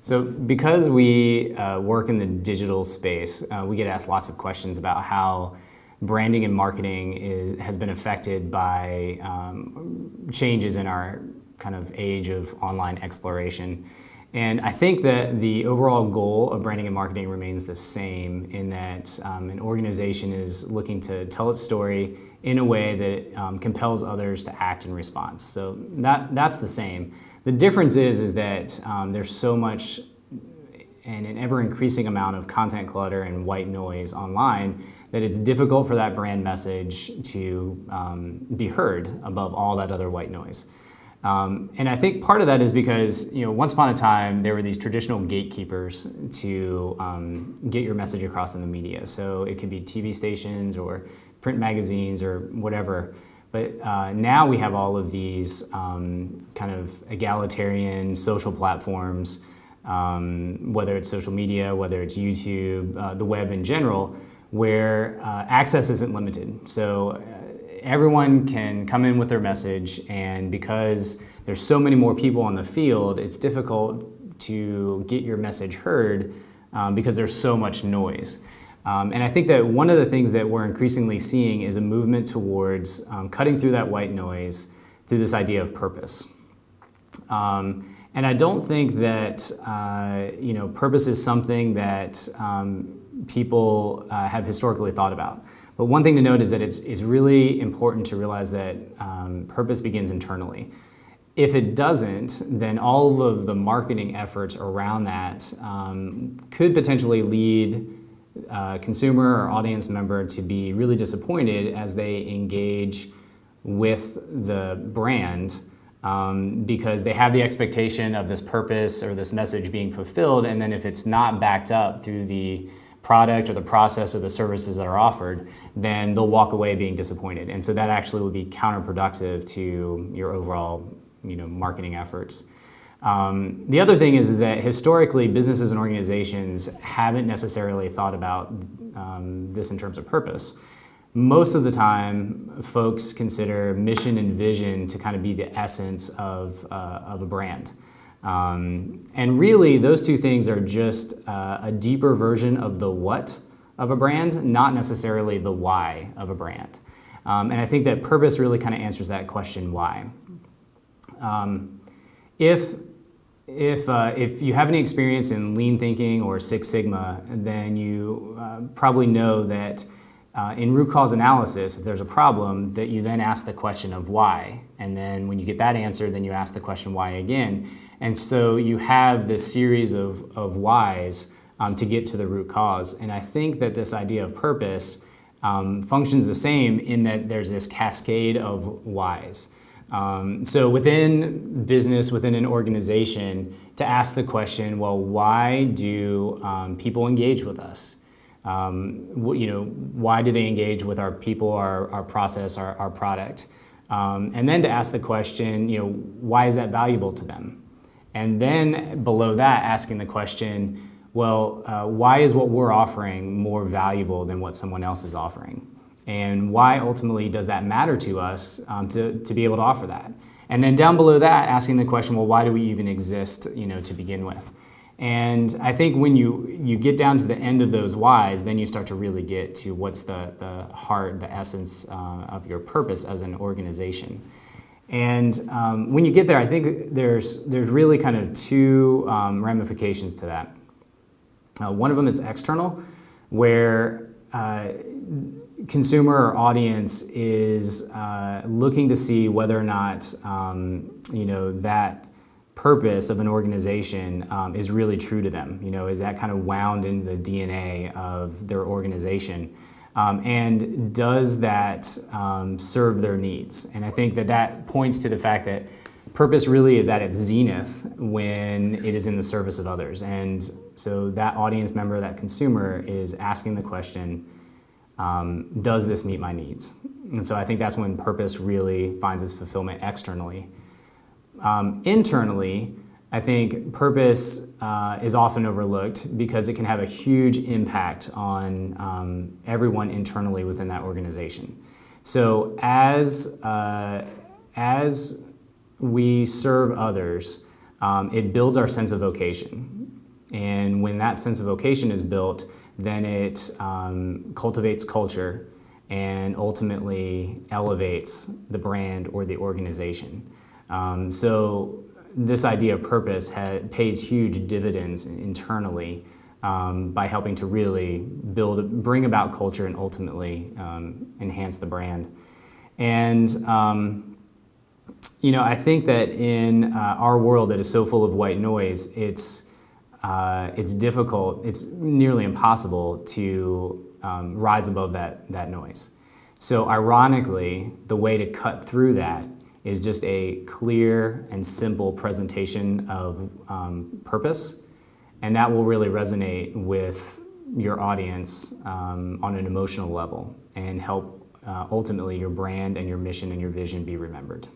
So because we work in the digital space, we get asked lots of questions about how branding and marketing has been affected by changes in our kind of age of online exploration. And I think that the overall goal of branding and marketing remains the same, in that an organization is looking to tell its story in a way that compels others to act in response. So that's the same. The difference is that there's so much and an ever-increasing amount of content clutter and white noise online that it's difficult for that brand message to be heard above all that other white noise. And I think part of that is because, once upon a time, there were these traditional gatekeepers to get your message across in the media. So it could be TV stations or print magazines or whatever. But now we have all of these kind of egalitarian social platforms, whether it's social media, whether it's YouTube, the web in general, where access isn't limited. So everyone can come in with their message, and because there's so many more people on the field, it's difficult to get your message heard because there's so much noise. And I think that one of the things that we're increasingly seeing is a movement towards cutting through that white noise through this idea of purpose. And I don't think that purpose is something that people have historically thought about. But one thing to note is that it's really important to realize that purpose begins internally. If it doesn't, then all of the marketing efforts around that could potentially lead a consumer or audience member to be really disappointed as they engage with the brand because they have the expectation of this purpose or this message being fulfilled, and then if it's not backed up through the product or the process or the services that are offered, then they'll walk away being disappointed. And so that actually would be counterproductive to your overall marketing efforts. The other thing is that historically businesses and organizations haven't necessarily thought about this in terms of purpose. Most of the time, folks consider mission and vision to kind of be the essence of a brand. And really, those two things are just a deeper version of the what of a brand, not necessarily the why of a brand. And I think that purpose really kind of answers that question, why. If you have any experience in lean thinking or Six Sigma, then you probably know that in root cause analysis, if there's a problem, that you then ask the question of why. And then when you get that answer, then you ask the question why again. And so you have this series of whys to get to the root cause. And I think that this idea of purpose functions the same in that there's this cascade of whys. So within business, within an organization, to ask the question, well, why do people engage with us? Why do they engage with our people, our process, our product? And then to ask the question, why is that valuable to them? And then below that, asking the question, well, why is what we're offering more valuable than what someone else is offering? And why ultimately does that matter to us to be able to offer that? And then down below that, asking the question, well, why do we even exist, to begin with? And I think when you get down to the end of those whys, then you start to really get to what's the heart, the essence of your purpose as an organization. And when you get there, I think there's really kind of two ramifications to that. One of them is external, where consumer or audience is looking to see whether or not that purpose of an organization is really true to them. Is that kind of wound in the DNA of their organization? And does that serve their needs? And I think that points to the fact that purpose really is at its zenith when it is in the service of others. And so that audience member, that consumer, is asking the question, does this meet my needs? And so I think that's when purpose really finds its fulfillment externally. Internally, I think purpose is often overlooked because it can have a huge impact on everyone internally within that organization. So as we serve others, it builds our sense of vocation. And when that sense of vocation is built, then it cultivates culture and ultimately elevates the brand or the organization. So this idea of purpose pays huge dividends internally by helping to really bring about culture and ultimately enhance the brand. And I think that in our world that is so full of white noise, it's difficult, it's nearly impossible to rise above that noise. So ironically, the way to cut through that is just a clear and simple presentation of purpose, and that will really resonate with your audience on an emotional level and help ultimately your brand and your mission and your vision be remembered.